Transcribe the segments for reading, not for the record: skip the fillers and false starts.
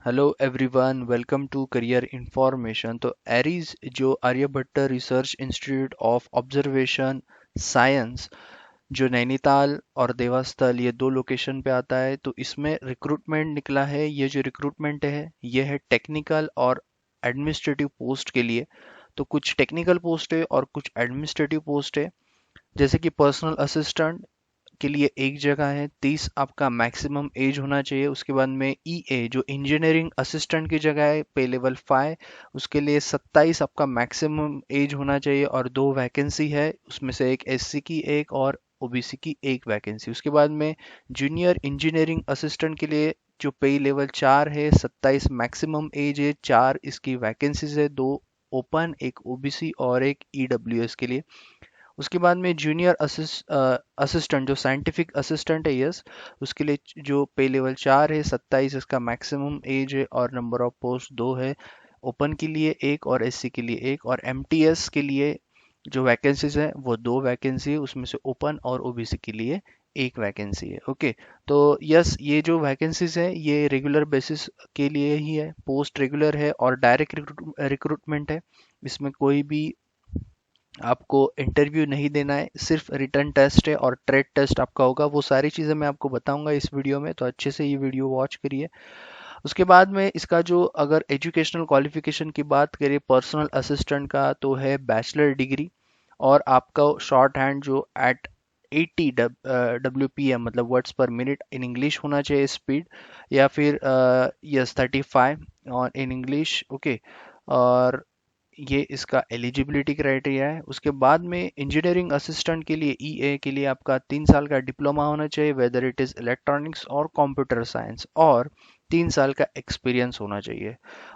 Hello everyone, welcome to career information. तो ARIES जो Aryabhatta research institute of observation science जो नैनीताल और देवास्थल ये दो लोकेशन पे आता है, तो इसमें रिक्रूटमेंट निकला है। ये जो रिक्रूटमेंट है ये है टेक्निकल और एडमिनिस्ट्रेटिव पोस्ट के लिए। तो कुछ टेक्निकल पोस्ट है और कुछ एडमिनिस्ट्रेटिव पोस्ट है। जैसे कि पर्सनल असिस्टेंट के लिए एक जगह है, 30 आपका मैक्सिमम एज होना चाहिए। उसके बाद में ईए जो इंजीनियरिंग असिस्टेंट की जगह है, पे लेवल 5, उसके लिए 27 आपका मैक्सिमम एज होना चाहिए और दो वैकेंसी है, उसमें से एक एससी की एक और ओबीसी की एक वैकेंसी। उसके बाद में जूनियर इंजीनियरिंग असिस्टेंट के लिए जो पे लेवल 4 है, 27 मैक्सिमम एज है, 4 इसकी वैकेंसीज है, दो ओपन, एक ओबीसी और एक ईडब्ल्यूएस के लिए। उसके बाद में जूनियर असिस्टेंट जो साइंटिफिक असिस्टेंट है, यस, उसके लिए जो पे लेवल 4 है, 27 इसका मैक्सिमम एज है और नंबर ऑफ पोस्ट दो है। ओपन के लिए एक और एससी के लिए एक, और एमटीएस के लिए जो वैकेंसीज है वो दो वैकेंसी है, उसमें से ओपन और ओबीसी के लिए एक वैकेंसी है। ओके, तो यस, ये जो वैकेंसीज है ये रेगुलर बेसिस के लिए ही है, पोस्ट रेगुलर है और डायरेक्ट रिक्रूटमेंट है। इसमें कोई भी आपको इंटरव्यू नहीं देना है, सिर्फ रिटर्न टेस्ट है और ट्रेड टेस्ट आपका होगा। वो सारी चीज़ें मैं आपको बताऊंगा इस वीडियो में, तो अच्छे से ये वीडियो वॉच करिए। उसके बाद में इसका जो अगर एजुकेशनल क्वालिफिकेशन की बात करें पर्सनल असिस्टेंट का, तो है बैचलर डिग्री, और आपका शॉर्ट हैंड जो एट 80 WPM मतलब वर्ड्स पर मिनट इन इंग्लिश होना चाहिए स्पीड, या फिर यस 35 और इन इंग्लिश। ओके, और ये इसका एलिजिबिलिटी क्राइटेरिया है। उसके बाद में इंजीनियरिंग असिस्टेंट के लिए ईए के लिए आपका 3 साल का डिप्लोमा होना चाहिए, वेदर इट इज़ इलेक्ट्रॉनिक्स और कंप्यूटर साइंस, और 3 साल का एक्सपीरियंस होना चाहिए।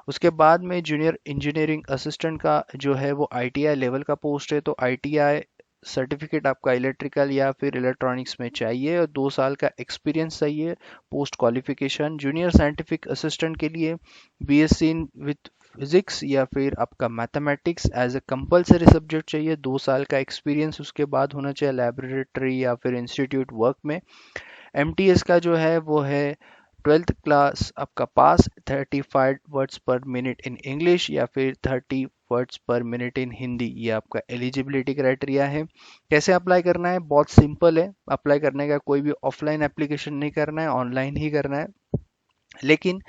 उसके बाद में जूनियर इंजीनियरिंग असिस्टेंट का जो है वो आईटीआई लेवल का पोस्ट है, तो आईटीआई सर्टिफिकेट आपका इलेक्ट्रिकल या फिर इलेक्ट्रॉनिक्स में चाहिए और 2 साल का एक्सपीरियंस चाहिए post qualification. Junior scientific assistant के लिए बीएससी विथ फिजिक्स या फिर आपका mathematics as a compulsory subject चाहिए, 2 साल का एक्सपीरियंस उसके बाद होना चाहिए लेबोरेटरी या फिर इंस्टीट्यूट वर्क में। एमटीएस का जो है वो है 12th क्लास आपका पास, 35 वर्ड्स पर मिनट इन इंग्लिश या फिर 30 वर्ड्स पर मिनट इन हिंदी, ये आपका एलिजिबिलिटी क्राइटेरिया है। कैसे अप्लाई करना है? बहुत सिंपल है। अप्लाई करने का कोई भी ऑफलाइन एप्लीकेशन नहीं करना है, ऑनलाइन ही करना है। लेकिन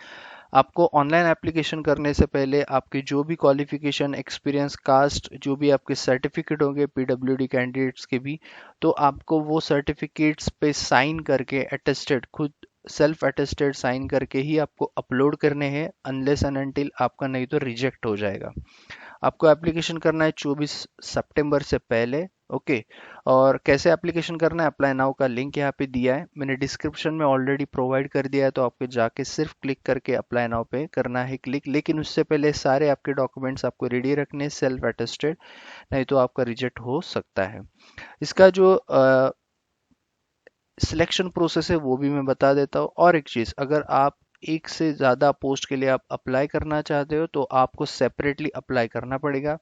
आपको ऑनलाइन एप्लीकेशन करने से पहले आपके जो भी क्वालिफिकेशन, एक्सपीरियंस, कास्ट, जो भी आपके सर्टिफिकेट होंगे पीडब्ल्यूडी कैंडिडेट्स के भी, तो आपको वो सर्टिफिकेट्स पे साइन करके अटेस्टेड, खुद सेल्फ अटेस्टेड साइन करके ही आपको अपलोड करने हैं, अनलेस एंड अनटिल आपका नहीं तो रिजेक्ट हो जाएगा। आपको एप्लीकेशन करना है 24 सितंबर से पहले। ओके, और कैसे एप्लीकेशन करना है? अप्लाई नाउ का लिंक यहाँ पे दिया है, मैंने डिस्क्रिप्शन में ऑलरेडी प्रोवाइड कर दिया है, तो आपको जाके सिर्फ क्लिक करके अप्लाई नाउ पे करना है क्लिक। लेकिन उससे पहले सारे आपके डॉक्यूमेंट्स आपको रेडी रखने, सेल्फ अटेस्टेड, नहीं तो आपका रिजेक्ट हो सकता है। इसका जो सिलेक्शन प्रोसेस है वो भी मैं बता देता हूँ। और एक चीज़, अगर आप एक से ज़्यादा पोस्ट के लिए आप अप्लाई करना चाहते हो तो आपको सेपरेटली अप्लाई करना पड़ेगा।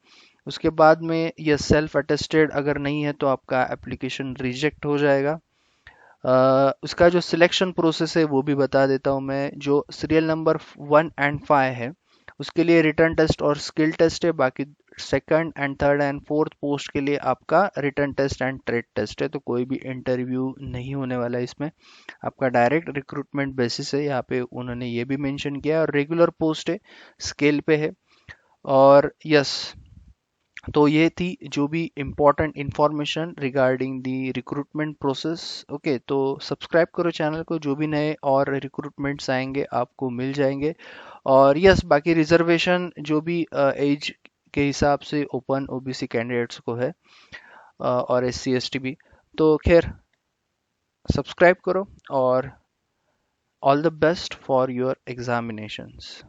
उसके बाद में यह सेल्फ अटेस्टेड अगर नहीं है तो आपका एप्लीकेशन रिजेक्ट हो जाएगा। उसका जो सिलेक्शन प्रोसेस है वो भी बता देता हूँ मैं। जो सीरियल नंबर 1 और 5 है उसके लिए रिटर्न टेस्ट और स्किल टेस्ट है, बाकी second and third and fourth post के लिए आपका written test and trade test है, तो कोई भी इंटरव्यू नहीं होने वाला है इसमें। आपका डायरेक्ट रिक्रूटमेंट बेसिस है, यहाँ पे उन्होंने ये भी मेंशन किया है, और रेगुलर पोस्ट है, स्केल पे है। और यस, तो ये थी जो भी important information regarding the recruitment process. Okay, तो सब्सक्राइब करो चैनल को, जो भी नए और रिक्रूटमेंट्स आएंगे आपको मिल जाएंगे। और यस, बाकी रिजर्वेशन जो भी एज के हिसाब से ओपन ओबीसी कैंडिडेट्स को है, और एससी एसटी भी। तो खैर, सब्सक्राइब करो और all the best for your examinations.